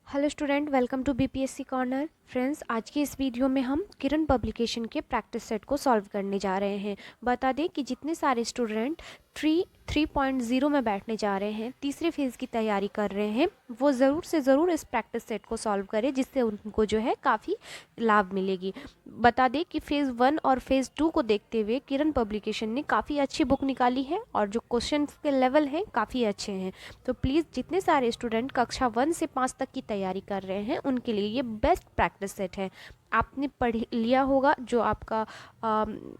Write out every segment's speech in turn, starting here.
Hello student, welcome to BPSC corner. Friends, आज की इस वीडियो में हम किरण पब्लिकेशन के प्रैक्टिस सेट को सॉल्व करने जा रहे हैं। बता दें कि जितने सारे स्टूडेंट 3.0 में बैठने जा रहे हैं, तीसरे फेज़ की तैयारी कर रहे हैं, वो ज़रूर से ज़रूर इस प्रैक्टिस सेट को सॉल्व करें, जिससे उनको जो है काफ़ी लाभ मिलेगी। बता दें कि फ़ेज़ 1 और फ़ेज़ 2 को देखते हुए किरण पब्लिकेशन ने काफ़ी अच्छी बुक निकाली है और जो क्वेश्चन के लेवल हैं काफ़ी अच्छे हैं। तो प्लीज़ जितने सारे स्टूडेंट कक्षा 1 से 5 तक की तैयारी कर रहे हैं, उनके लिए ये बेस्ट प्रैक्टिस सेट है। आपने पढ़ लिया होगा जो आपका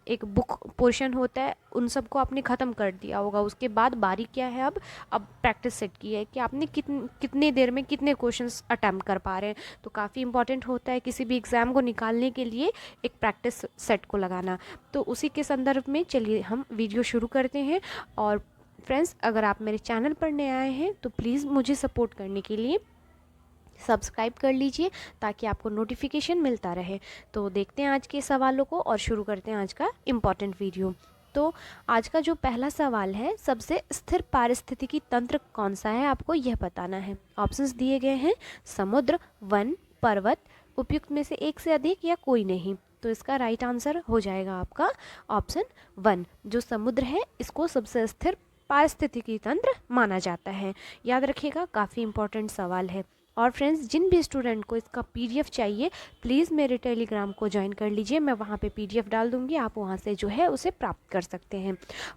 एक बुक पोर्शन होता है, उन सबको आपने ख़त्म कर दिया होगा। उसके बाद बारी क्या है, अब प्रैक्टिस सेट की है कि आपने कितने देर में कितने क्वेश्चंस अटैम्प्ट कर पा रहे हैं। तो काफ़ी इंपॉर्टेंट होता है किसी भी एग्ज़ाम को निकालने के लिए एक प्रैक्टिस सेट को लगाना। तो उसी के संदर्भ में चलिए हम वीडियो शुरू करते हैं। और फ्रेंड्स, अगर आप मेरे चैनल पर नए आए हैं तो प्लीज़ मुझे सपोर्ट करने के लिए सब्सक्राइब कर लीजिए, ताकि आपको नोटिफिकेशन मिलता रहे। तो देखते हैं आज के सवालों को और शुरू करते हैं आज का इम्पॉर्टेंट वीडियो। तो आज का जो पहला सवाल है, सबसे स्थिर पारिस्थितिकी तंत्र कौन सा है, आपको यह बताना है। ऑप्शंस दिए गए हैं: समुद्र, वन, पर्वत, उपयुक्त में से एक से अधिक या कोई नहीं। तो इसका राइट आंसर हो जाएगा आपका ऑप्शन 1। जो समुद्र है, इसको सबसे स्थिर पारिस्थितिकी तंत्र माना जाता है। याद रखिएगा, काफ़ी इंपॉर्टेंट सवाल है। और फ्रेंड्स, जिन भी स्टूडेंट को इसका पीडीएफ चाहिए, प्लीज़ मेरे टेलीग्राम को ज्वाइन कर लीजिए। मैं वहाँ पे पीडीएफ डाल दूँगी, आप वहाँ से जो है उसे प्राप्त कर सकते हैं।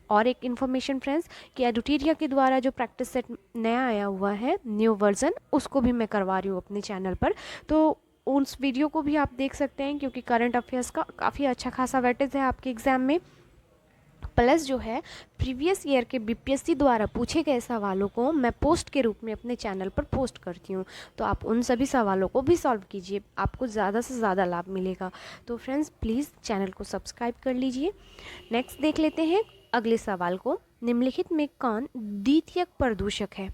और एक इन्फॉर्मेशन फ्रेंड्स, कि एडुटेरिया के द्वारा जो प्रैक्टिस सेट नया आया हुआ है, न्यू वर्जन, उसको भी मैं करवा रही हूँ अपने चैनल पर। तो उस वीडियो को भी आप देख सकते हैं, क्योंकि करंट अफेयर्स का काफ़ी अच्छा खासा वेटेज है आपके एग्ज़ाम में। प्लस जो है प्रीवियस ईयर के बीपीएससी द्वारा पूछे गए सवालों को मैं पोस्ट के रूप में अपने चैनल पर पोस्ट करती हूँ। तो आप उन सभी सवालों को भी सॉल्व कीजिए, आपको ज़्यादा से ज़्यादा लाभ मिलेगा। तो फ्रेंड्स, प्लीज़ चैनल को सब्सक्राइब कर लीजिए। नेक्स्ट देख लेते हैं अगले सवाल को। निम्नलिखित में कौन द्वितीयक प्रदूषक है?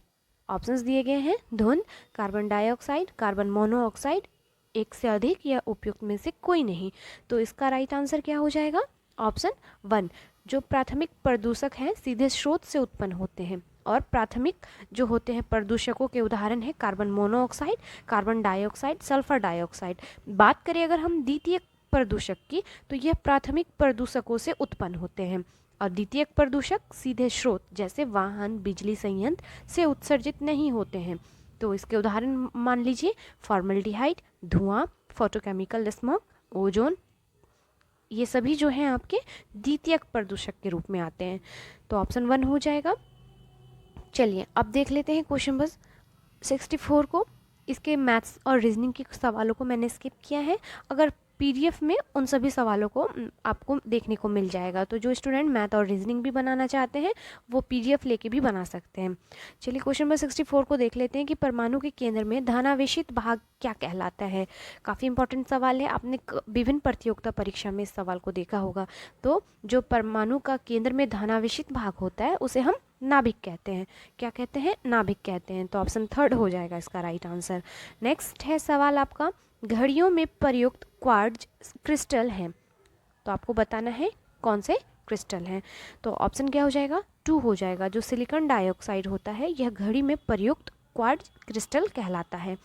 ऑप्शंस दिए गए हैं: धुंध, कार्बन डाइऑक्साइड, कार्बन मोनोऑक्साइड, एक से अधिक या उपयुक्त में से कोई नहीं। तो इसका राइट आंसर क्या हो जाएगा? ऑप्शन 1। जो प्राथमिक प्रदूषक हैं, सीधे स्रोत से उत्पन्न होते हैं। और प्राथमिक जो होते हैं प्रदूषकों के उदाहरण है carbon monoxide, carbon dioxide, sulphur dioxide. बात करें अगर हम द्वितीयक प्रदूषक की, तो यह प्राथमिक प्रदूषकों से उत्पन्न होते हैं। और द्वितीयक प्रदूषक सीधे स्रोत जैसे वाहन, बिजली संयंत्र से उत्सर्जित नहीं होते हैं। तो इसके उदाहरण मान लीजिए फॉर्मल्डिहाइड, धुआं, फोटोकेमिकल स्मोक, ओजोन। ये सभी जो हैं आपके द्वितीयक प्रदूषक के रूप में आते हैं। तो ऑप्शन 1 हो जाएगा। चलिए अब देख लेते हैं क्वेश्चन नंबर 64 को। इसके मैथ्स और रीजनिंग के सवालों को मैंने स्किप किया है। अगर पीडीएफ में उन सभी सवालों को आपको देखने को मिल जाएगा। तो जो स्टूडेंट मैथ और रीजनिंग भी बनाना चाहते हैं, वो पीडीएफ लेके भी बना सकते हैं। चलिए क्वेश्चन नंबर 64 को देख लेते हैं कि परमाणु के केंद्र में धनावेशित भाग क्या कहलाता है। काफ़ी इंपॉर्टेंट सवाल है, आपने विभिन्न प्रतियोगिता परीक्षा में इस सवाल को देखा होगा। तो जो परमाणु का केंद्र में धनावेशित भाग होता है, उसे हम नाभिक कहते हैं। क्या कहते हैं? नाभिक कहते हैं। तो ऑप्शन 3 हो जाएगा इसका राइट आंसर। नेक्स्ट है सवाल आपका, घड़ियों में प्रयुक्त क्वार्ट्ज क्रिस्टल हैं। तो आपको बताना है कौन से क्रिस्टल हैं। तो ऑप्शन क्या हो जाएगा? 2 हो जाएगा। जो सिलिकॉन डाइऑक्साइड होता है, यह घड़ी में प्रयुक्त क्वार्ट्ज क्रिस्टल कहलाता है।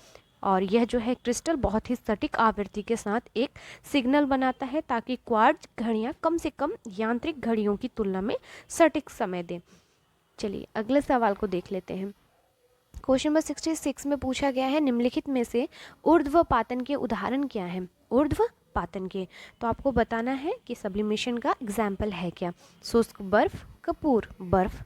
और यह जो है क्रिस्टल बहुत ही सटीक आवृत्ति के साथ एक सिग्नल बनाता है, ताकि क्वार्ट्ज घड़ियाँ कम से कम यांत्रिक घड़ियों की तुलना में सटीक समय दें। चलिए अगले सवाल को देख लेते हैं। क्वेश्चन नंबर 66 में पूछा गया है, निम्नलिखित में से ऊर्ध्वपातन के उदाहरण क्या हैं? ऊर्ध्वपातन के, तो आपको बताना है कि सब्लिमेशन का एग्जाम्पल है क्या। शुष्क बर्फ, कपूर बर्फ।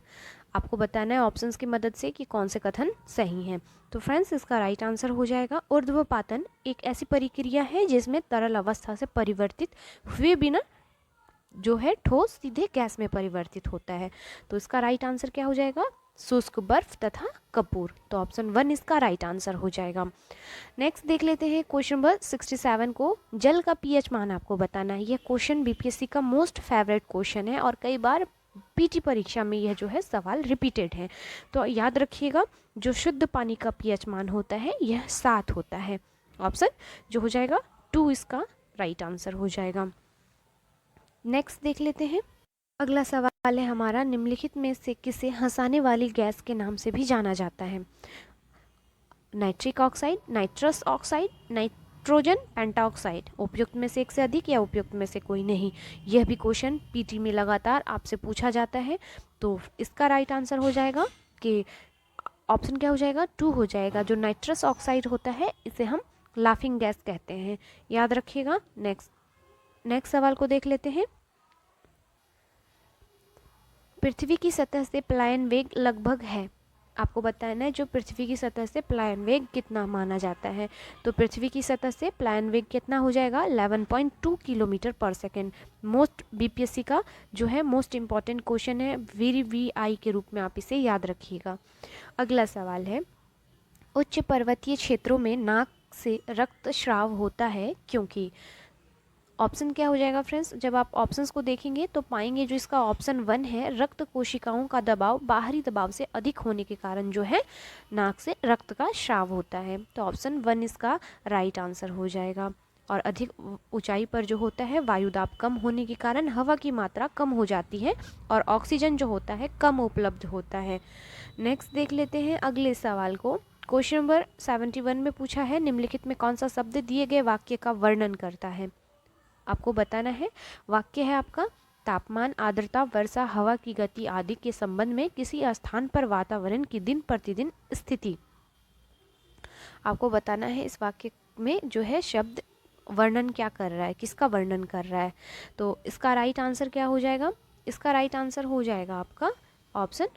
आपको बताना है ऑप्शंस की मदद से कि कौन से कथन सही हैं। तो फ्रेंड्स, इसका राइट आंसर हो जाएगा ऊर्ध्वपातन एक ऐसी प्रक्रिया है जिसमें तरल अवस्था से परिवर्तित हुए बिना जो है ठोस सीधे गैस में परिवर्तित होता है। तो इसका राइट आंसर क्या हो जाएगा? शुष्क बर्फ तथा कपूर। तो ऑप्शन 1 इसका राइट आंसर हो जाएगा। नेक्स्ट देख लेते हैं क्वेश्चन नंबर 67 को। जल का पीएच मान आपको बताना है। यह क्वेश्चन बीपीएससी का मोस्ट फेवरेट क्वेश्चन है और कई बार पीटी परीक्षा में यह जो है सवाल रिपीटेड है। तो याद रखिएगा, जो शुद्ध पानी का पीएच मान होता है यह 7 होता है। ऑप्शन जो हो जाएगा 2 इसका राइट आंसर हो जाएगा। नेक्स्ट देख लेते हैं। अगला सवाल है हमारा, निम्नलिखित में से किसे हंसाने वाली गैस के नाम से भी जाना जाता है? Nitric oxide, nitrous oxide, nitrogen pentoxide. उपयुक्त में से एक से अधिक या उपयुक्त में से कोई नहीं। यह भी क्वेश्चन पीटी में लगातार आपसे पूछा जाता है। तो इसका राइट आंसर हो जाएगा कि ऑप्शन क्या हो जाएगा, 2 हो जाएगा। जो नाइट्रस ऑक्साइड होता है इसे हम लाफिंग गैस कहते हैं, याद रखिएगा। नेक्स्ट सवाल को देख लेते हैं। पृथ्वी की सतह से पलायन वेग लगभग है। आपको बताना है जो पृथ्वी की सतह से पलायन वेग कितना माना जाता है। तो पृथ्वी की सतह से पलायन वेग कितना हो जाएगा, 11.2 किलोमीटर पर सेकेंड। मोस्ट बीपीएससी का जो है मोस्ट इंपॉर्टेंट क्वेश्चन है, VVI के रूप में आप इसे याद रखिएगा। अगला सवाल है, उच्च पर्वतीय क्षेत्रों में नाक से रक्तस्राव होता है क्योंकि। ऑप्शन क्या हो जाएगा फ्रेंड्स, जब आप ऑप्शंस को देखेंगे तो पाएंगे जो इसका ऑप्शन 1 है, रक्त कोशिकाओं का दबाव बाहरी दबाव से अधिक होने के कारण जो है नाक से रक्त का स्राव होता है। तो ऑप्शन 1 इसका राइट आंसर हो जाएगा। और अधिक ऊंचाई पर जो होता है वायु दाब कम होने के कारण हवा की मात्रा कम हो जाती है और ऑक्सीजन जो होता है कम उपलब्ध होता है। नेक्स्ट देख लेते हैं अगले सवाल को। क्वेश्चन नंबर 71 में पूछा है, निम्नलिखित में कौन सा शब्द दिए गए वाक्य का वर्णन करता है। आपको बताना है। वाक्य है आपका, तापमान, आर्द्रता, वर्षा, हवा की गति आदि के संबंध में किसी स्थान पर वातावरण की दिन प्रतिदिन स्थिति। आपको बताना है इस वाक्य में जो है शब्द वर्णन क्या कर रहा है, किसका वर्णन कर रहा है। तो इसका राइट आंसर क्या हो जाएगा, इसका राइट आंसर हो जाएगा आपका ऑप्शन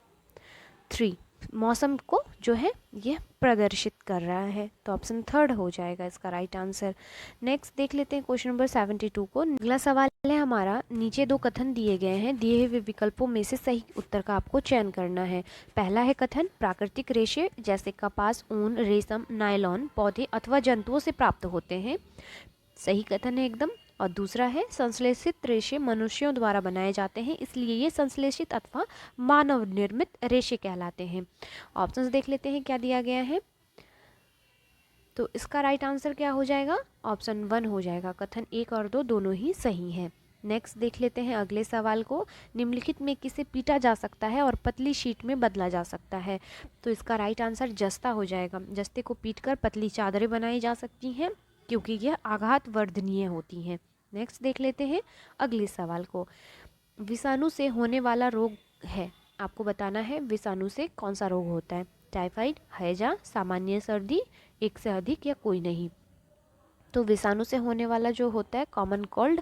3, मौसम को जो है यह प्रदर्शित कर रहा है। तो ऑप्शन 3 हो जाएगा इसका राइट आंसर। नेक्स्ट देख लेते हैं क्वेश्चन नंबर 72 को। अगला सवाल है हमारा, नीचे 2 कथन दिए गए हैं, दिए हुए विकल्पों में से सही उत्तर का आपको चयन करना है। पहला है कथन, प्राकृतिक रेशे जैसे कपास, ऊन, रेशम, नायलॉन पौधे अथवा जंतुओं से प्राप्त होते हैं। सही कथन है एकदम। और दूसरा है, संश्लेषित रेशे मनुष्यों द्वारा बनाए जाते हैं, इसलिए ये संश्लेषित अथवा मानव निर्मित रेशे कहलाते हैं। ऑप्शंस देख लेते हैं क्या दिया गया है। तो इसका राइट आंसर क्या हो जाएगा, ऑप्शन 1 हो जाएगा। कथन 1 और 2 दोनों ही सही हैं। नेक्स्ट देख लेते हैं अगले सवाल को। निम्नलिखित में किसे पीटा जा सकता है और पतली शीट में बदला जा सकता है। तो इसका राइट आंसर जस्ता हो जाएगा। जस्ते को पीटकर पतली चादरें बनाई जा सकती हैं क्योंकि यह आघात वर्धनीय होती हैं। नेक्स्ट देख लेते हैं अगले सवाल को। विषाणु से होने वाला रोग है, आपको बताना है विषाणु से कौन सा रोग होता है। टाइफाइड, हैजा, सामान्य सर्दी, एक से अधिक या कोई नहीं। तो विषाणु से होने वाला जो होता है कॉमन कोल्ड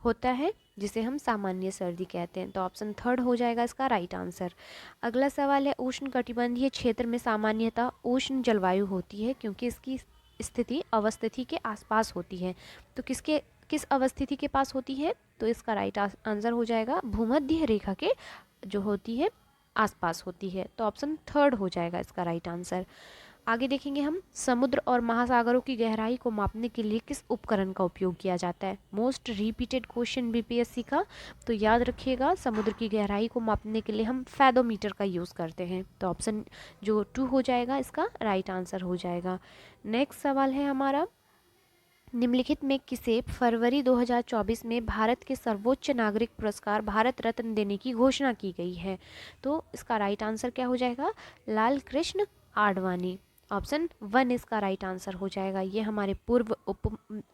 होता है, जिसे हम सामान्य सर्दी कहते हैं। तो ऑप्शन 3 हो जाएगा इसका राइट आंसर। अगला सवाल है, उष्ण कटिबंधीय क्षेत्र में सामान्यतः उष्ण जलवायु होती है क्योंकि इसकी स्थिति अवस्थिति के आसपास होती है। तो किस अवस्थिति के पास होती है, तो इसका राइट आंसर हो जाएगा भूमध्य रेखा के जो होती है आसपास होती है। तो ऑप्शन 3 हो जाएगा इसका राइट आंसर। आगे देखेंगे हम, समुद्र और महासागरों की गहराई को मापने के लिए किस उपकरण का उपयोग किया जाता है। मोस्ट रिपीटेड क्वेश्चन बीपीएससी का, तो याद रखिएगा समुद्र की गहराई को मापने के लिए हम फैदोमीटर का यूज़ करते हैं। तो ऑप्शन जो 2 हो जाएगा इसका राइट आंसर हो जाएगा। नेक्स्ट सवाल है हमारा, निम्नलिखित में किसे फरवरी 2024 में भारत के सर्वोच्च नागरिक पुरस्कार भारत रत्न देने की घोषणा की गई है। तो इसका राइट आंसर क्या हो जाएगा, लाल कृष्ण आडवाणी। ऑप्शन 1 इसका राइट आंसर हो जाएगा। ये हमारे पूर्व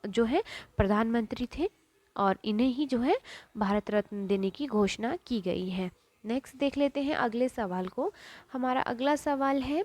जो है प्रधानमंत्री थे और इन्हें ही जो है भारत रत्न देने की घोषणा की गई है। नेक्स्ट देख लेते हैं अगले सवाल को। हमारा अगला सवाल है,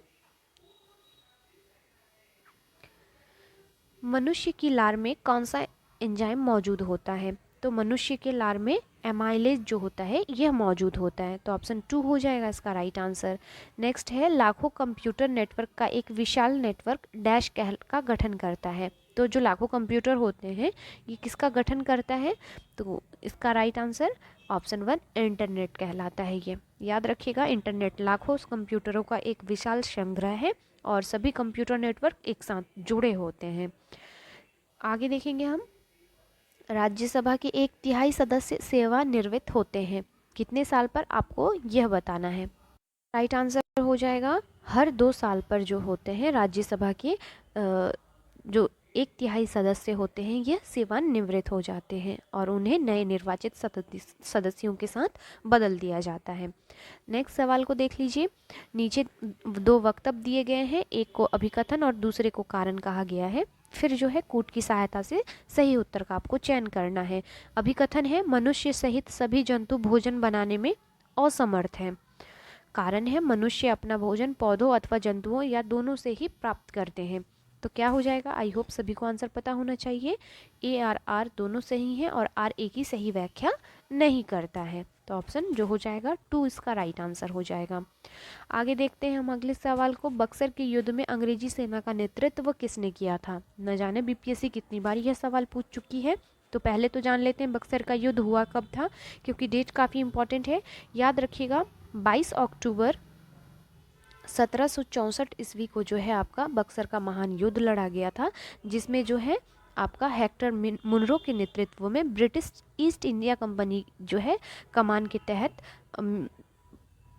मनुष्य की लार में कौन सा एंजाइम मौजूद होता है। तो मनुष्य के लार में एमाइलेज जो होता है यह मौजूद होता है। तो ऑप्शन 2 हो जाएगा इसका राइट आंसर। नेक्स्ट है, लाखों कंप्यूटर नेटवर्क का एक विशाल नेटवर्क डैश का गठन करता है। तो जो लाखों कंप्यूटर होते हैं ये किसका गठन करता है, तो इसका राइट आंसर ऑप्शन 1 इंटरनेट कहलाता है। ये याद रखिएगा, इंटरनेट लाखों कंप्यूटरों का एक विशाल संग्रह है और सभी कंप्यूटर नेटवर्क एक साथ जुड़े होते हैं। आगे देखेंगे हम, राज्यसभा के 1/3 सदस्य सेवानिवृत्त होते हैं कितने साल पर, आपको यह बताना है। राइट आंसर हो जाएगा हर 2 साल पर जो होते हैं राज्यसभा के जो एक तिहाई सदस्य होते हैं यह सेवानिवृत्त हो जाते हैं और उन्हें नए निर्वाचित सदस्यों के साथ बदल दिया जाता है। नेक्स्ट सवाल को देख लीजिए। नीचे दो वक्तव्य दिए गए हैं, एक को अभिकथन और दूसरे को कारण कहा गया है। फिर जो है कूट की सहायता से सही उत्तर का आपको चयन करना है। अभिकथन है मनुष्य सहित सभी जंतु भोजन बनाने में असमर्थ हैं। कारण है मनुष्य अपना भोजन पौधों अथवा जंतुओं या दोनों से ही प्राप्त करते हैं। तो क्या हो जाएगा? आई होप सभी को आंसर पता होना चाहिए। ए और आर दोनों सही हैं और आर ए की सही व्याख्या नहीं करता है। तो ऑप्शन जो हो जाएगा 2 इसका राइट आंसर हो जाएगा। आगे देखते हैं हम अगले सवाल को। बक्सर के युद्ध में अंग्रेजी सेना का नेतृत्व किसने किया था? न जाने बीपीएससी कितनी बार यह सवाल पूछ चुकी है। तो पहले तो जान लेते हैं बक्सर का युद्ध हुआ कब था, क्योंकि डेट काफ़ी इंपॉर्टेंट है। याद रखिएगा 22 अक्टूबर 1764 ईस्वी को जो है आपका बक्सर का महान युद्ध लड़ा गया था, जिसमें जो है आपका हेक्टर मुनरो के नेतृत्व में ब्रिटिश ईस्ट इंडिया कंपनी जो है कमान के तहत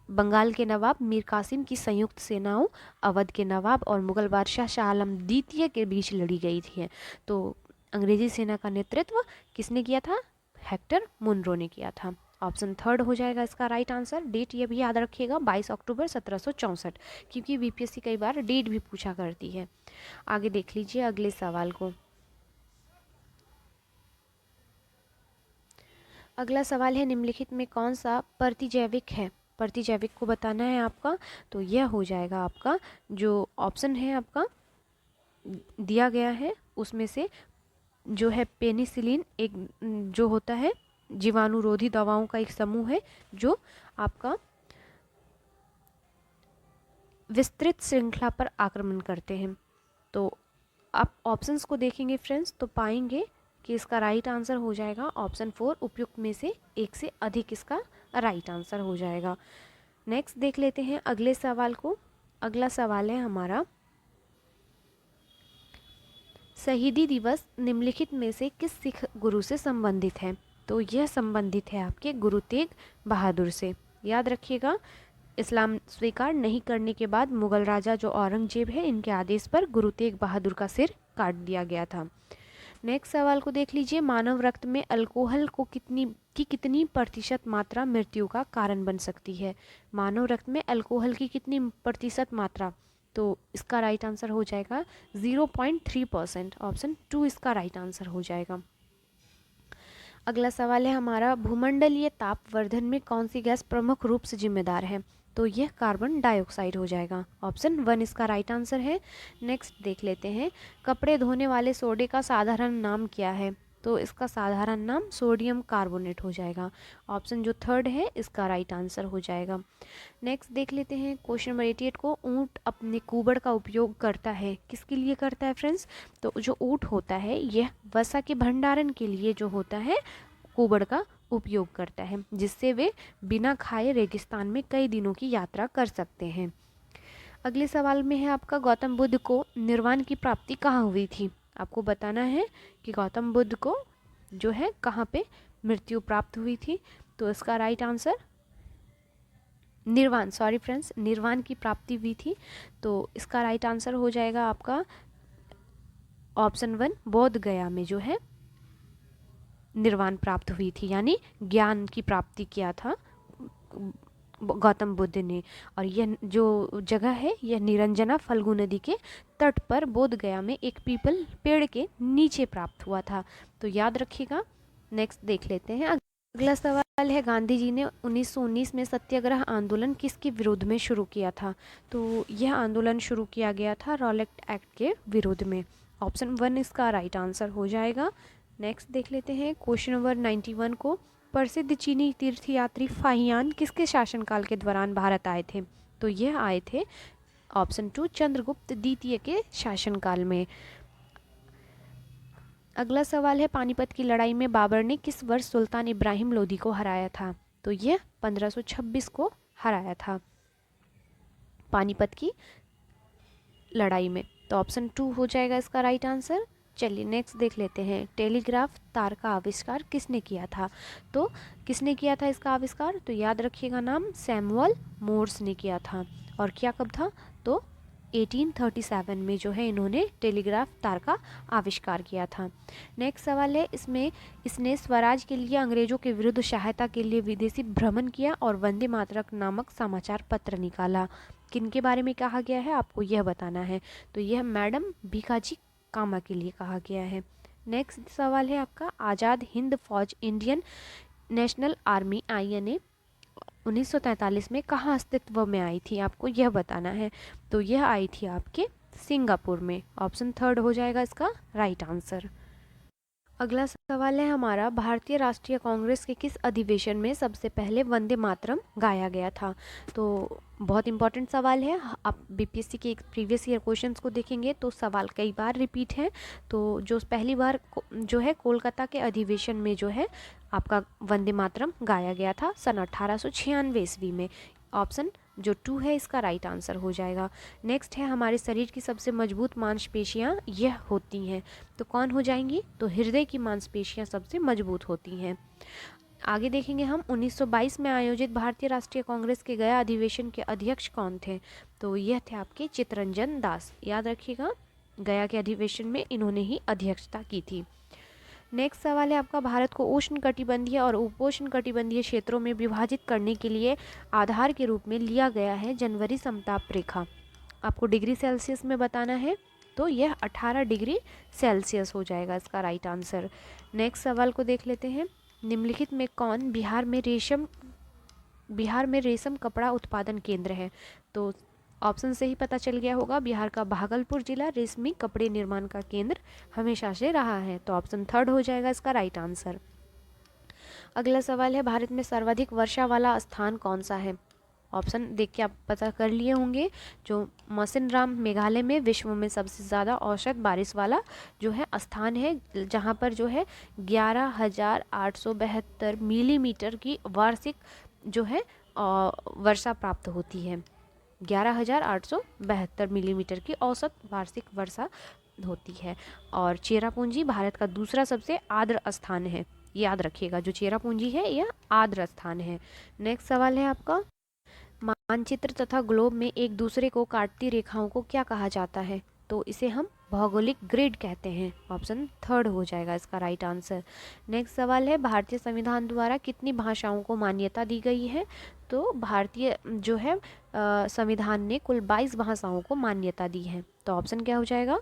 बंगाल के नवाब मीर कासिम की संयुक्त सेनाओं अवध के नवाब और मुगल बादशाह शाह आलम द्वितीय के बीच लड़ी गई थी। तो अंग्रेजी सेना का नेतृत्व किसने किया था? हेक्टर मुनरो ने किया था। ऑप्शन थर्ड हो जाएगा इसका राइट आंसर। डेट ये भी याद रखिएगा 22 अक्टूबर 1764, क्योंकि बीपीएससी कई बार डेट भी पूछा करती है। आगे देख लीजिए अगले सवाल को। अगला सवाल है निम्नलिखित में कौन सा प्रतिजैविक है? प्रतिजैविक को बताना है आपका। तो यह हो जाएगा आपका जो ऑप्शन है आपका दिया गया है उसमें से जो है पेनिसिलिन एक जो होता है जीवाणुरोधी दवाओं का एक समूह है जो आपका विस्तृत श्रृंखला पर आक्रमण करते हैं। तो आप ऑप्शंस को देखेंगे फ्रेंड्स तो पाएंगे कि इसका राइट आंसर हो जाएगा ऑप्शन 4, उपयुक्त में से एक से अधिक इसका राइट आंसर हो जाएगा। नेक्स्ट देख लेते हैं अगले सवाल को। अगला सवाल है हमारा, शहीदी दिवस निम्नलिखित में से किस सिख गुरु से संबंधित है? तो यह संबंधित है आपके गुरु तेग बहादुर से। याद रखिएगा इस्लाम स्वीकार नहीं करने के बाद मुगल राजा जो औरंगजेब है इनके आदेश पर गुरु तेग बहादुर का सिर काट दिया गया था। नेक्स्ट सवाल को देख लीजिए। मानव रक्त में अल्कोहल को कितनी प्रतिशत मात्रा मृत्यु का कारण बन सकती है? मानव रक्त में अल्कोहल की कितनी प्रतिशत मात्रा? तो इसका राइट आंसर हो जाएगा 0.3%। ऑप्शन 2 इसका राइट आंसर हो जाएगा। अगला सवाल है हमारा, भूमंडलीय तापवर्धन में कौन सी गैस प्रमुख रूप से जिम्मेदार है? तो यह कार्बन डाइऑक्साइड हो जाएगा। ऑप्शन 1 इसका राइट आंसर है। नेक्स्ट देख लेते हैं, कपड़े धोने वाले सोडे का साधारण नाम क्या है? तो इसका साधारण नाम सोडियम कार्बोनेट हो जाएगा। ऑप्शन जो थर्ड है इसका राइट आंसर हो जाएगा। नेक्स्ट देख लेते हैं क्वेश्चन नंबर 88 को, ऊँट अपने कुबड़ का उपयोग करता है, किसके लिए करता है फ्रेंड्स? तो जो ऊँट होता है यह वसा के भंडारण के लिए जो होता है कुबड़ का उपयोग करता है, जिससे वे बिना खाए रेगिस्तान में कई दिनों की यात्रा कर सकते हैं। अगले सवाल में है आपका, गौतम बुद्ध को निर्वाण की प्राप्ति कहाँ हुई थी? आपको बताना है कि गौतम बुद्ध को जो है कहाँ पे मृत्यु प्राप्त हुई थी। तो इसका राइट आंसर निर्वाण, सॉरी फ्रेंड्स, निर्वाण की प्राप्ति हुई थी। तो इसका राइट आंसर हो जाएगा आपका ऑप्शन 1, बोध गया में जो है निर्वाण प्राप्त हुई थी, यानी ज्ञान की प्राप्ति किया था गौतम बुद्ध ने। और यह जो जगह है यह निरंजना फल्गु नदी के तट पर बोध गया में एक पीपल पेड़ के नीचे प्राप्त हुआ था। तो याद रखिएगा। नेक्स्ट देख लेते हैं अगला सवाल है, गांधी जी ने 1919 में सत्याग्रह आंदोलन किसके विरोध में शुरू किया था? तो यह आंदोलन शुरू किया गया था रॉलेट एक्ट के विरोध में। ऑप्शन 1 इसका राइट आंसर हो जाएगा। नेक्स्ट देख लेते हैं क्वेश्चन नंबर 91 को, प्रसिद्ध चीनी तीर्थयात्री फाहियान किसके शासनकाल के दौरान भारत आए थे? तो यह आए थे ऑप्शन 2, चंद्रगुप्त द्वितीय के शासनकाल में। अगला सवाल है, पानीपत की लड़ाई में बाबर ने किस वर्ष सुल्तान इब्राहिम लोदी को हराया था? तो यह 1526 को हराया था पानीपत की लड़ाई में। तो ऑप्शन 2 हो जाएगा इसका राइट आंसर। चलिए नेक्स्ट देख लेते हैं, टेलीग्राफ तार का आविष्कार किसने किया था? तो किसने किया था इसका आविष्कार? तो याद रखिएगा नाम, सैमुअल मोर्स ने किया था। और क्या कब था? तो 1837 में जो है इन्होंने टेलीग्राफ तार का आविष्कार किया था। नेक्स्ट सवाल है, इसने स्वराज के लिए अंग्रेजों के विरुद्ध सहायता के लिए विदेशी भ्रमण किया और वंदे मातरम नामक समाचार पत्र निकाला। किनके बारे में कहा गया है आपको यह बताना है। तो यह मैडम भीखाजी कामा के लिए कहा गया है। नेक्स्ट सवाल है आपका, आज़ाद हिंद फौज इंडियन नेशनल आर्मी INA 1943 में कहाँ अस्तित्व में आई थी, आपको यह बताना है। तो यह आई थी आपके सिंगापुर में। ऑप्शन थर्ड हो जाएगा इसका राइट आंसर। अगला सवाल है हमारा, भारतीय राष्ट्रीय कांग्रेस के किस अधिवेशन में सबसे पहले वंदे मातरम गाया गया था। तो बहुत इंपॉर्टेंट सवाल है। आप BPSC के प्रीवियस ईयर क्वेश्चंस को देखेंगे तो सवाल कई बार रिपीट है। तो जो पहली बार जो है कोलकाता के अधिवेशन में जो है आपका वंदे मातरम गाया गया था सन 1896 ईस्वी में। ऑप्शन जो 2 है इसका राइट आंसर हो जाएगा। नेक्स्ट है, हमारे शरीर की सबसे मजबूत मांसपेशियां यह होती हैं। तो कौन हो जाएंगी, तो हृदय की मांसपेशियां सबसे मजबूत होती हैं। आगे देखेंगे हम, 1922 में आयोजित भारतीय राष्ट्रीय कांग्रेस के गया अधिवेशन के अध्यक्ष कौन थे। तो यह थे आपके चित्तरंजन दास। याद रखिएगा, गया के अधिवेशन में इन्होंने ही अध्यक्षता की थी। नेक्स्ट सवाल है आपका, भारत को उष्ण कटिबंधीय और उपोष्ण कटिबंधीय क्षेत्रों में विभाजित करने के लिए आधार के रूप में लिया गया है जनवरी समताप रेखा। आपको डिग्री सेल्सियस में बताना है। तो यह 18 डिग्री सेल्सियस हो जाएगा इसका राइट आंसर। नेक्स्ट सवाल को देख लेते हैं, निम्नलिखित में कौन बिहार में रेशम कपड़ा उत्पादन केंद्र है। तो ऑप्शन से ही पता चल गया होगा, बिहार का भागलपुर जिला रेशमी कपड़े निर्माण का केंद्र हमेशा से रहा है। तो ऑप्शन थर्ड हो जाएगा इसका राइट आंसर। अगला सवाल है, भारत में सर्वाधिक वर्षा वाला स्थान कौन सा है। ऑप्शन देख के आप पता कर लिए होंगे। जो मौसिनराम मेघालय में विश्व में सबसे ज़्यादा औसत बारिश वाला जो है स्थान है, जहाँ पर जो है 11,872 मिलीमीटर की वार्षिक जो है वर्षा प्राप्त होती है। 11,872 मिलीमीटर की औसत वार्षिक वर्षा होती है। और चेरापूंजी भारत का दूसरा सबसे आर्द्र स्थान है। याद रखिएगा, जो चेरापूंजी है यह आर्द्र स्थान है। नेक्स्ट सवाल है आपका, मानचित्र तथा ग्लोब में एक दूसरे को काटती रेखाओं को क्या कहा जाता है। तो इसे हम भौगोलिक ग्रिड कहते हैं। ऑप्शन थर्ड हो जाएगा इसका राइट आंसर। नेक्स्ट सवाल है, भारतीय संविधान द्वारा कितनी भाषाओं को मान्यता दी गई है। तो भारतीय जो है संविधान ने कुल 22 भाषाओं को मान्यता दी है। तो ऑप्शन क्या हो जाएगा,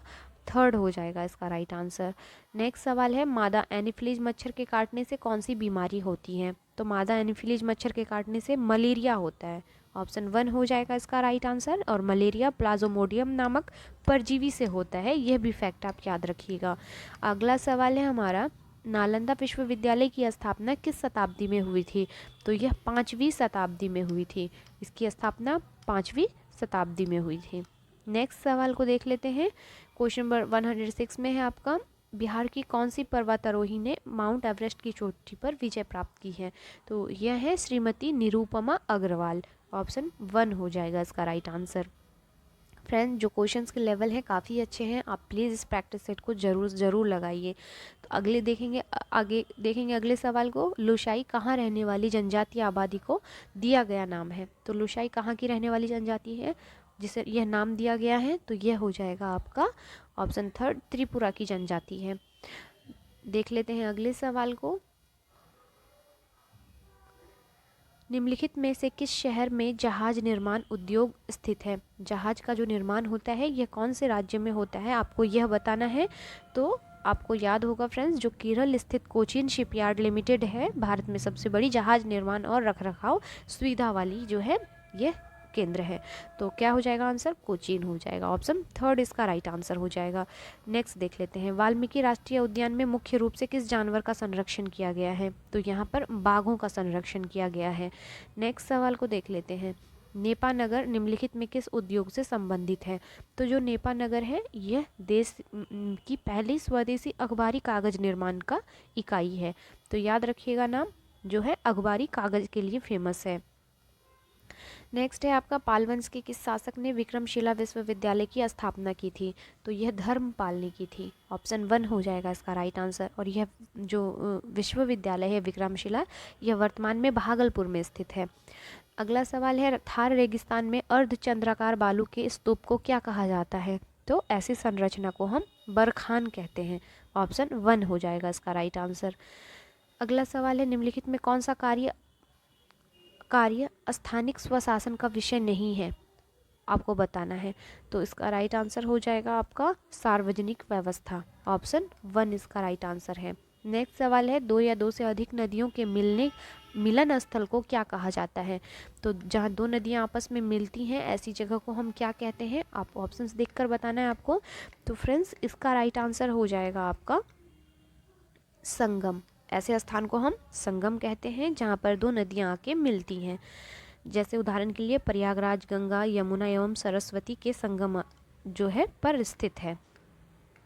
थर्ड हो जाएगा इसका राइट आंसर। नेक्स्ट सवाल है, मादा एनीफिलीज मच्छर के काटने से कौन सी बीमारी होती है। तो मादा एनीफिलीज मच्छर के काटने से मलेरिया होता है। ऑप्शन 1 हो जाएगा इसका राइट आंसर। और मलेरिया प्लाज्मोडियम नामक परजीवी से होता है, यह भी फैक्ट आप याद रखिएगा। अगला सवाल है हमारा, नालंदा विश्वविद्यालय की स्थापना किस शताब्दी में हुई थी। तो यह 5वीं शताब्दी में हुई थी। इसकी स्थापना 5वीं शताब्दी में हुई थी। नेक्स्ट सवाल को देख लेते हैं। क्वेश्चन नंबर 106 में है आपका, बिहार की कौन सी पर्वतारोही ने माउंट एवरेस्ट की चोटी पर विजय प्राप्त की है। तो यह है श्रीमती निरूपमा अग्रवाल। ऑप्शन 1 हो जाएगा इसका राइट आंसर। फ्रेंड्स, जो क्वेश्चंस के लेवल हैं काफ़ी अच्छे हैं, आप प्लीज़ इस प्रैक्टिस सेट को ज़रूर लगाइए। तो आगे देखेंगे अगले सवाल को, लुशाई कहाँ रहने वाली जनजातीय आबादी को दिया गया नाम है। तो लुशाई कहाँ की रहने वाली जनजाति है जिसे यह नाम दिया गया है। तो यह हो जाएगा आपका ऑप्शन थर्ड, त्रिपुरा की जनजाति है। देख लेते हैं अगले सवाल को, निम्नलिखित में से किस शहर में जहाज निर्माण उद्योग स्थित है। जहाज का जो निर्माण होता है यह कौन से राज्य में होता है, आपको यह बताना है। तो आपको याद होगा फ्रेंड्स, जो केरल स्थित कोचीन शिपयार्ड लिमिटेड है, भारत में सबसे बड़ी जहाज निर्माण और रखरखाव सुविधा वाली जो है यह केंद्र है। तो क्या हो जाएगा आंसर, कोचीन हो जाएगा। ऑप्शन थर्ड इसका राइट आंसर हो जाएगा। नेक्स्ट देख लेते हैं, वाल्मीकि राष्ट्रीय उद्यान में मुख्य रूप से किस जानवर का संरक्षण किया गया है। तो यहाँ पर बाघों का संरक्षण किया गया है। नेक्स्ट सवाल को देख लेते हैं, नेपानगर निम्नलिखित में किस उद्योग से संबंधित है। तो जो नेपानगर है यह देश की पहली स्वदेशी अखबारी कागज निर्माण का इकाई है। तो याद रखिएगा नाम जो है अखबारी कागज के लिए फेमस है। नेक्स्ट है आपका पाल वंश के किस शासक ने विक्रमशिला विश्वविद्यालय की स्थापना की थी? तो यह धर्मपाल ने की थी। ऑप्शन 1 हो जाएगा इसका राइट आंसर। और यह जो विश्वविद्यालय है विक्रमशिला, यह वर्तमान में भागलपुर में स्थित है। अगला सवाल है थार रेगिस्तान में अर्धचंद्राकार बालू के स्तूप को क्या कहा जाता है? तो ऐसी संरचना को हम बरखान कहते हैं। ऑप्शन 1 हो जाएगा इसका राइट आंसर। अगला सवाल है निम्नलिखित में कौन सा कार्य स्थानिक स्वशासन का विषय नहीं है, आपको बताना है। तो इसका राइट आंसर हो जाएगा आपका सार्वजनिक व्यवस्था। ऑप्शन 1 इसका राइट आंसर है। नेक्स्ट सवाल है दो या दो से अधिक नदियों के मिलन स्थल को क्या कहा जाता है? तो जहाँ दो नदियाँ आपस में मिलती हैं ऐसी जगह को हम क्या कहते हैं? आप ऑप्शंस देखकर बताना है आपको। तो फ्रेंड्स इसका राइट आंसर हो जाएगा आपका संगम। ऐसे स्थान को हम संगम कहते हैं जहाँ पर दो नदियाँ आके मिलती हैं। जैसे उदाहरण के लिए प्रयागराज गंगा यमुना एवं सरस्वती के संगम जो है पर स्थित है।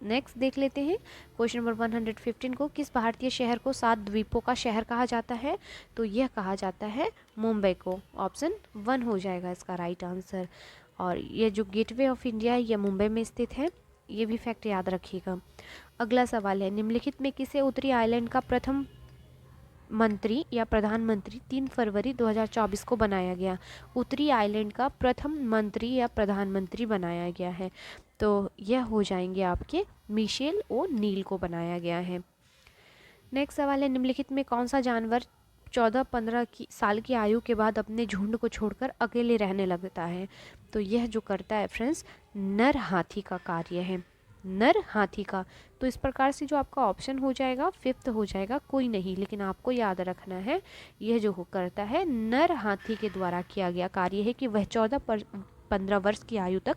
नेक्स्ट देख लेते हैं क्वेश्चन नंबर 115 को। किस भारतीय शहर को 7 द्वीपों का शहर कहा जाता है? तो यह कहा जाता है मुंबई को। ऑप्शन 1 हो जाएगा इसका राइट आंसर। और ये जो गेटवे ऑफ इंडिया है यह मुंबई में स्थित है, ये भी फैक्ट याद रखिएगा। अगला सवाल है निम्नलिखित में किसे उत्तरी आयरलैंड का प्रथम मंत्री या प्रधानमंत्री 3 फरवरी 2024 को बनाया गया? उत्तरी आयरलैंड का प्रथम मंत्री या प्रधानमंत्री बनाया गया है, तो यह हो जाएंगे आपके मिशेल ओ नील को बनाया गया है। नेक्स्ट सवाल है निम्नलिखित में कौन सा जानवर 14-15 साल की आयु के बाद अपने झुंड को छोड़कर अकेले रहने लगता है? तो यह जो करता है फ्रेंड्स नर हाथी का कार्य है, नर हाथी का। तो इस प्रकार से जो आपका ऑप्शन हो जाएगा 5th हो जाएगा कोई नहीं, लेकिन आपको याद रखना है यह जो करता है नर हाथी के द्वारा किया गया कार्य है कि वह 14-15 वर्ष की आयु तक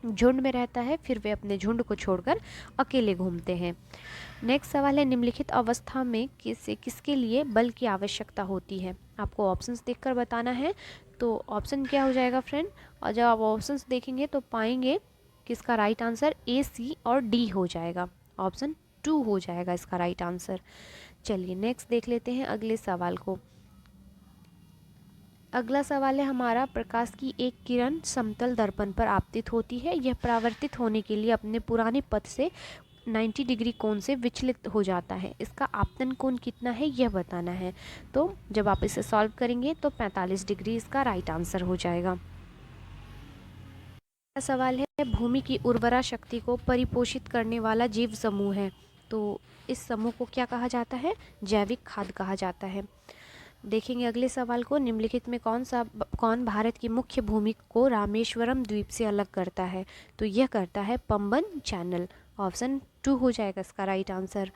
झुंड में रहता है, फिर वे अपने झुंड को छोड़कर अकेले घूमते हैं। नेक्स्ट सवाल है निम्नलिखित अवस्था में किसके लिए बल की आवश्यकता होती है? आपको ऑप्शंस देखकर बताना है। तो ऑप्शन क्या हो जाएगा फ्रेंड? और जब आप ऑप्शंस देखेंगे तो पाएंगे कि इसका राइट आंसर ए, सी और डी हो जाएगा। ऑप्शन 2 हो जाएगा इसका राइट आंसर। चलिए नेक्स्ट देख लेते हैं अगले सवाल को। अगला सवाल है हमारा प्रकाश की एक किरण समतल दर्पण पर आपतित होती है, यह परावर्तित होने के लिए अपने पुराने पथ से 90 डिग्री कोण से विचलित हो जाता है, इसका आपतन कोण कितना है यह बताना है। तो जब आप इसे सॉल्व करेंगे तो 45 डिग्री इसका राइट आंसर हो जाएगा। सवाल है भूमि की उर्वरा शक्ति को परिपोषित करने वाला जीव समूह है, तो इस समूह को क्या कहा जाता है? जैविक खाद कहा जाता है। देखेंगे अगले सवाल को निम्नलिखित में कौन भारत की मुख्य भूमि को रामेश्वरम द्वीप से अलग करता है? तो यह करता है पंबन चैनल। ऑप्शन 2 हो जाएगा इसका राइट आंसर।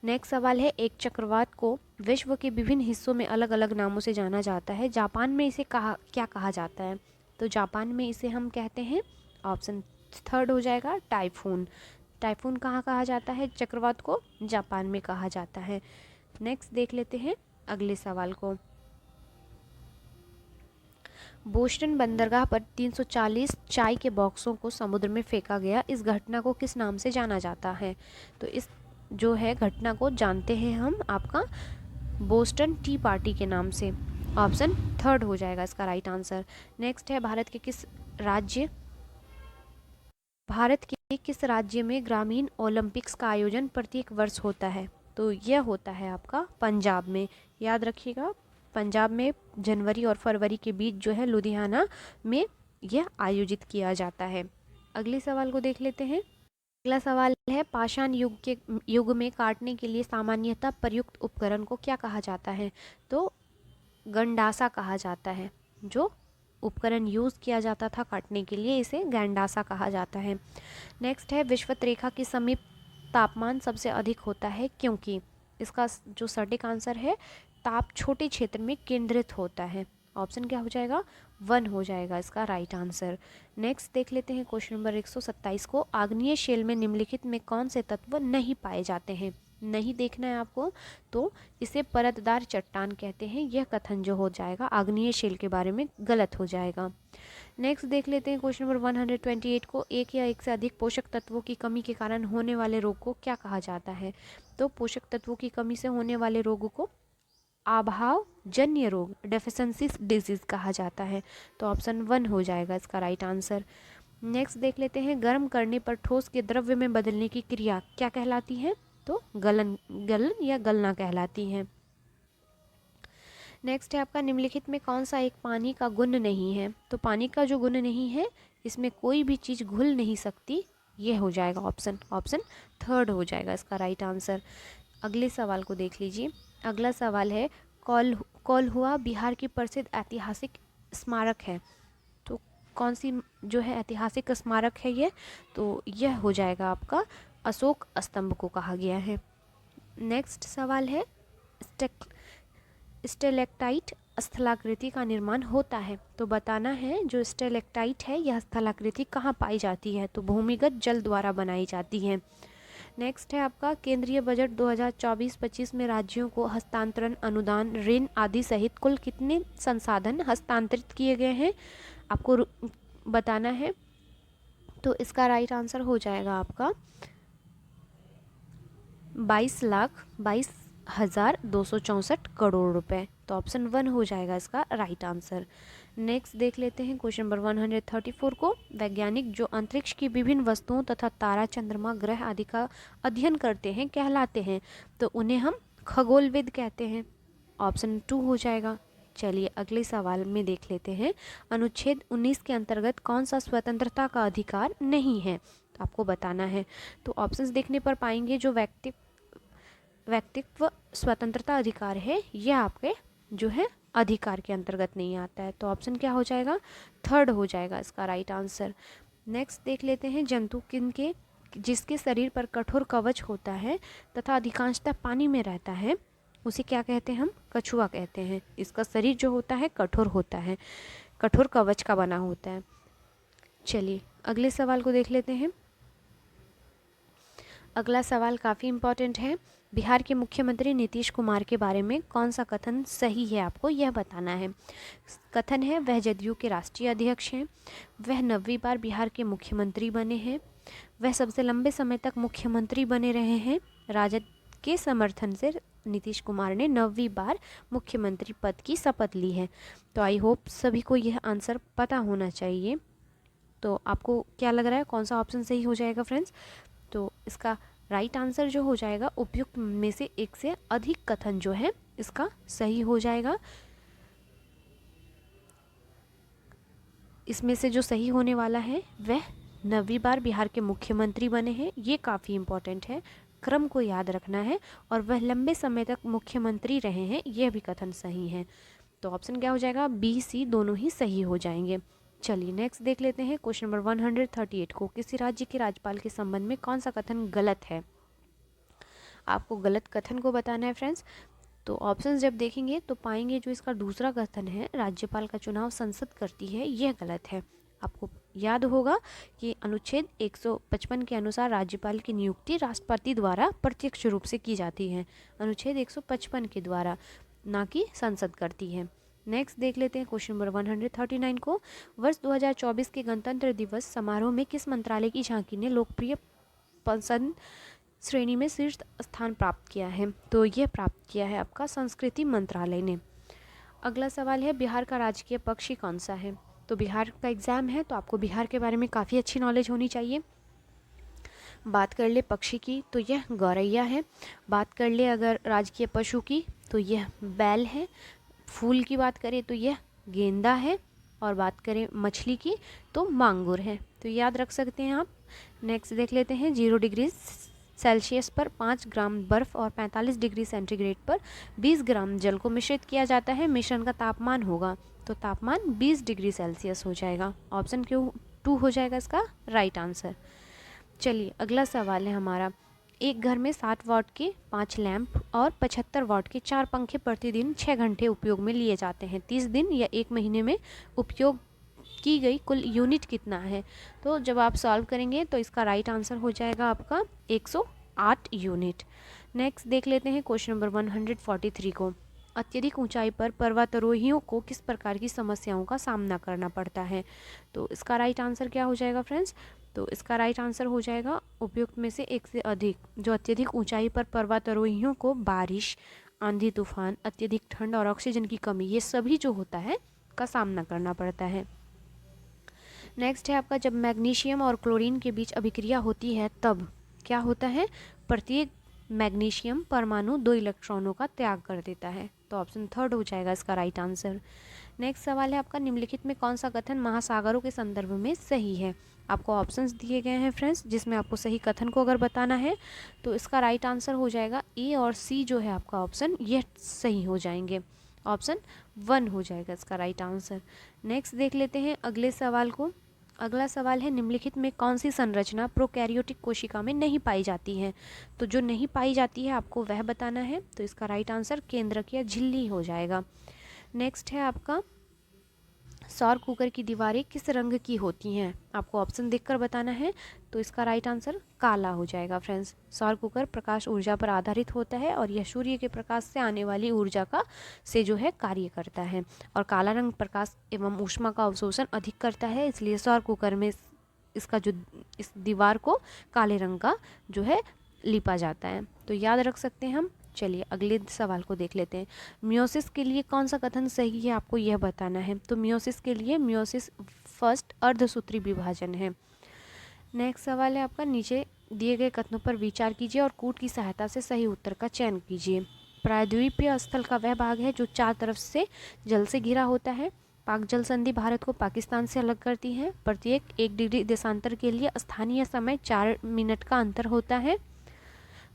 नेक्स्ट सवाल है एक चक्रवात को विश्व के विभिन्न हिस्सों में अलग अलग नामों से जाना जाता है, जापान में इसे क्या कहा जाता है? तो जापान में इसे हम कहते हैं, ऑप्शन 3 हो जाएगा टाइफून। टाइफून कहाँ कहा जाता है? चक्रवात को जापान में कहा जाता है। नेक्स्ट देख लेते हैं अगले सवाल को। बोस्टन बंदरगाह पर 340 चाय के बॉक्सों को समुद्र में फेंका गया, इस घटना को किस नाम से जाना जाता है? तो इस जो है घटना को जानते हैं हम आपका बोस्टन टी पार्टी के नाम से। ऑप्शन 3 हो जाएगा इसका राइट आंसर। नेक्स्ट है भारत के किस राज्य में ग्रामीण ओलंपिक्स का आयोजन प्रत्येक वर्ष होता है? तो यह होता है आपका पंजाब में। याद रखिएगा पंजाब में जनवरी और फरवरी के बीच जो है लुधियाना में यह आयोजित किया जाता है। अगले सवाल को देख लेते हैं। अगला सवाल है पाषाण युग में काटने के लिए सामान्यतः प्रयुक्त उपकरण को क्या कहा जाता है? तो गंडासा कहा जाता है। जो उपकरण यूज़ किया जाता था काटने के लिए इसे गंडासा कहा जाता है। नेक्स्ट है विषुवत रेखा के समीप तापमान सबसे अधिक होता है क्योंकि? इसका जो सटीक आंसर है ताप छोटे क्षेत्र में केंद्रित होता है। ऑप्शन क्या हो जाएगा? 1 हो जाएगा इसका राइट आंसर। नेक्स्ट देख लेते हैं क्वेश्चन नंबर 127 को। आग्नेय शेल में निम्नलिखित में कौन से तत्व नहीं पाए जाते हैं? नहीं देखना है आपको, तो इसे परतदार चट्टान कहते हैं। यह कथन जो हो जाएगा आग्नेय शेल के बारे में गलत हो जाएगा। नेक्स्ट देख लेते हैं क्वेश्चन नंबर 128 को। एक या एक से अधिक पोषक तत्वों की कमी के कारण होने वाले रोग को क्या कहा जाता है? तो पोषक तत्वों की कमी से होने वाले रोग को अभाव जन्य रोग, डेफिशिएंसी डिजीज कहा जाता है। तो ऑप्शन 1 हो जाएगा इसका राइट आंसर। नेक्स्ट देख लेते हैं, गर्म करने पर ठोस के द्रव्य में बदलने की क्रिया क्या कहलाती है? तो गलन या गलना कहलाती है। नेक्स्ट है आपका, निम्नलिखित में कौन सा एक पानी का गुण नहीं है? तो पानी का जो गुण नहीं है, इसमें कोई भी चीज़ घुल नहीं सकती, ये हो जाएगा ऑप्शन 3 हो जाएगा इसका राइट आंसर। अगले सवाल को देख लीजिए। अगला सवाल है, कोल्हुआ बिहार की प्रसिद्ध ऐतिहासिक स्मारक है। तो कौन सी जो है ऐतिहासिक स्मारक है ये? तो यह हो जाएगा आपका अशोक स्तंभ को कहा गया है। नेक्स्ट सवाल है, स्टेलेक्टाइट स्थलाकृति का निर्माण होता है। तो बताना है जो स्टेलेक्टाइट है यह स्थलाकृति कहाँ पाई जाती है? तो भूमिगत जल द्वारा बनाई जाती है। नेक्स्ट है आपका, केंद्रीय बजट 2024-25 में राज्यों को हस्तांतरण, अनुदान, ऋण आदि सहित कुल कितने संसाधन हस्तांतरित किए गए हैं? आपको बताना है। तो इसका राइट आंसर हो जाएगा आपका 22,22,264 करोड़ रुपए। तो ऑप्शन 1 हो जाएगा इसका राइट आंसर। नेक्स्ट देख लेते हैं क्वेश्चन नंबर 134 को। वैज्ञानिक जो अंतरिक्ष की विभिन्न वस्तुओं तथा तारा, चंद्रमा, ग्रह आदि का अध्ययन करते हैं कहलाते हैं? तो उन्हें हम खगोलविद कहते हैं। ऑप्शन 2 हो जाएगा। चलिए अगले सवाल में देख लेते हैं, अनुच्छेद 19 के अंतर्गत कौन सा स्वतंत्रता का अधिकार नहीं है? तो आपको बताना है। तो ऑप्शंस देखने पर पाएंगे जो व्यक्तित्व स्वतंत्रता अधिकार है, यह आपके जो है अधिकार के अंतर्गत नहीं आता है। तो ऑप्शन क्या हो जाएगा? 3 हो जाएगा इसका राइट आंसर। नेक्स्ट देख लेते हैं, जंतु किनके जिसके शरीर पर कठोर कवच होता है तथा अधिकांशतः पानी में रहता है, उसे क्या कहते हैं? हम कछुआ कहते हैं। इसका शरीर जो होता है कठोर होता है, कठोर कवच का बना होता है। चलिए अगले सवाल को देख लेते हैं। अगला सवाल काफ़ी इम्पोर्टेंट है। बिहार के मुख्यमंत्री नीतीश कुमार के बारे में कौन सा कथन सही है, आपको यह बताना है। कथन है, वह जदयू के राष्ट्रीय अध्यक्ष हैं, वह 9वीं बार बिहार के मुख्यमंत्री बने हैं, वह सबसे लंबे समय तक मुख्यमंत्री बने रहे हैं, राजद के समर्थन से नीतीश कुमार ने 9वीं बार मुख्यमंत्री पद की शपथ ली है। तो आई होप सभी को यह आंसर पता होना चाहिए। तो आपको क्या लग रहा है कौन सा ऑप्शन सही हो जाएगा फ्रेंड्स? तो इसका राइट आंसर जो हो जाएगा, उपयुक्त में से एक से अधिक कथन जो है इसका सही हो जाएगा। इसमें से जो सही होने वाला है वह 9वीं बार बिहार के मुख्यमंत्री बने हैं, ये काफ़ी इम्पोर्टेंट है, क्रम को याद रखना है, और वह लंबे समय तक मुख्यमंत्री रहे हैं, यह भी कथन सही है। तो ऑप्शन क्या हो जाएगा? बी, सी दोनों ही सही हो जाएंगे। चलिए नेक्स्ट देख लेते हैं क्वेश्चन नंबर 138 को। किसी राज्य के राज्यपाल के संबंध में कौन सा कथन गलत है? आपको गलत कथन को बताना है फ्रेंड्स। तो ऑप्शंस जब देखेंगे तो पाएंगे जो इसका दूसरा कथन है, राज्यपाल का चुनाव संसद करती है, यह गलत है। आपको याद होगा कि अनुच्छेद 155 के अनुसार राज्यपाल की नियुक्ति राष्ट्रपति द्वारा प्रत्यक्ष रूप से की जाती है, अनुच्छेद 155 के द्वारा, ना कि संसद करती है। नेक्स्ट देख लेते हैं क्वेश्चन नंबर 139 को। वर्ष 2024 के गणतंत्र दिवस समारोह में किस मंत्रालय की झांकी ने लोकप्रिय पसंद श्रेणी में शीर्ष स्थान प्राप्त किया है? तो यह प्राप्त किया है आपका संस्कृति मंत्रालय ने। अगला सवाल है, बिहार का राजकीय पक्षी कौन सा है? तो बिहार का एग्जाम है तो आपको बिहार के बारे में काफ़ी अच्छी नॉलेज होनी चाहिए। बात कर ले पक्षी की तो यह गौरैया है, बात कर ले अगर राजकीय पशु की तो यह बैल है, फूल की बात करें तो यह गेंदा है, और बात करें मछली की तो मांगुर है। तो याद रख सकते हैं आप। नेक्स्ट देख लेते हैं, 0 डिग्री सेल्सियस पर 5 ग्राम बर्फ और 45 डिग्री सेंटीग्रेड पर 20 ग्राम जल को मिश्रित किया जाता है, मिश्रण का तापमान होगा, तो तापमान 20 डिग्री सेल्सियस हो जाएगा। ऑप्शन क्यों 2 हो जाएगा इसका राइट आंसर। चलिए अगला सवाल है हमारा, एक घर में 7 वाट के 5 लैंप और 75 वाट के 4 पंखे प्रतिदिन 6 घंटे उपयोग में लिए जाते हैं, 30 दिन या 1 महीने में उपयोग की गई कुल यूनिट कितना है? तो जब आप सॉल्व करेंगे तो इसका राइट आंसर हो जाएगा आपका 108 यूनिट। नेक्स्ट देख लेते हैं क्वेश्चन नंबर 143 को। अत्यधिक ऊंचाई पर पर्वतारोहियों को किस प्रकार की समस्याओं का सामना करना पड़ता है? तो इसका राइट आंसर क्या हो जाएगा फ्रेंड्स? तो इसका राइट आंसर हो जाएगा उपयुक्त में से एक से अधिक। जो अत्यधिक ऊंचाई पर पर्वतारोहियों को बारिश, आंधी तूफान, अत्यधिक ठंड और ऑक्सीजन की कमी, ये सभी जो होता है का सामना करना पड़ता है। नेक्स्ट है आपका, जब मैग्नीशियम और क्लोरीन के बीच अभिक्रिया होती है तब क्या होता है, प्रत्येक मैग्नीशियम परमाणु 2 इलेक्ट्रॉनों का त्याग कर देता है। तो ऑप्शन थर्ड हो जाएगा इसका राइट आंसर। नेक्स्ट सवाल है आपका, निम्नलिखित में कौन सा कथन महासागरों के संदर्भ में सही है। आपको ऑप्शंस दिए गए हैं फ्रेंड्स, जिसमें आपको सही कथन को अगर बताना है तो इसका राइट आंसर हो जाएगा ए और सी जो है आपका ऑप्शन, ये सही हो जाएंगे। ऑप्शन 1 हो जाएगा इसका राइट आंसर। नेक्स्ट देख लेते हैं अगले सवाल को। अगला सवाल है, निम्नलिखित में कौन सी संरचना प्रोकैरियोटिक कोशिका में नहीं पाई जाती है। तो जो नहीं पाई जाती है आपको वह बताना है। तो इसका राइट आंसर केंद्रक या झिल्ली हो जाएगा। नेक्स्ट है आपका, सौर कुकर की दीवारें किस रंग की होती हैं। आपको ऑप्शन देखकर बताना है। तो इसका राइट आंसर काला हो जाएगा फ्रेंड्स। सौर कुकर प्रकाश ऊर्जा पर आधारित होता है और यह सूर्य के प्रकाश से आने वाली ऊर्जा का से जो है कार्य करता है, और काला रंग प्रकाश एवं ऊष्मा का अवशोषण अधिक करता है, इसलिए सौर कुकर में इसका जो इस दीवार को काले रंग का जो है लिपा जाता है। तो याद रख सकते हैं हम। चलिए अगले सवाल को देख लेते हैं। मियोसिस के लिए कौन सा कथन सही है, आपको यह बताना है। तो मियोसिस के लिए मियोसिस फर्स्ट अर्धसूत्री विभाजन है। नेक्स्ट सवाल है आपका, नीचे दिए गए कथनों पर विचार कीजिए और कूट की सहायता से सही उत्तर का चयन कीजिए। प्रायद्वीपीय स्थल का वह भाग है जो 4 तरफ से जल से घिरा होता है। पाक जल संधि भारत को पाकिस्तान से अलग करती है। प्रत्येक 1 डिग्री देशांतर के लिए स्थानीय समय 4 मिनट का अंतर होता है।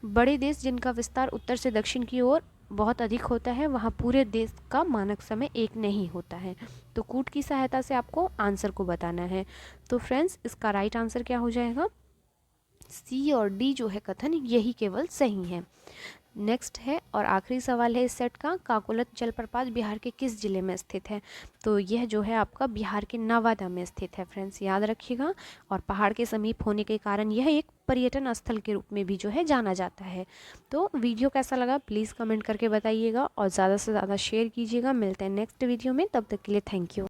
बड़े देश जिनका विस्तार उत्तर से दक्षिण की ओर बहुत अधिक होता है, वहाँ पूरे देश का मानक समय 1 नहीं होता है। तो कूट की सहायता से आपको आंसर को बताना है। तो फ्रेंड्स इसका राइट आंसर क्या हो जाएगा, सी और डी जो है कथन यही केवल सही है। नेक्स्ट है और आखिरी सवाल है इस सेट का, काकोलत जलप्रपात बिहार के किस जिले में स्थित है। तो यह जो है आपका बिहार के नवादा में स्थित है फ्रेंड्स, याद रखिएगा। और पहाड़ के समीप होने के कारण यह एक पर्यटन स्थल के रूप में भी जो है जाना जाता है। तो वीडियो कैसा लगा प्लीज़ कमेंट करके बताइएगा और ज़्यादा से ज़्यादा शेयर कीजिएगा। मिलते हैं नेक्स्ट वीडियो में, तब तक के लिए थैंक यू।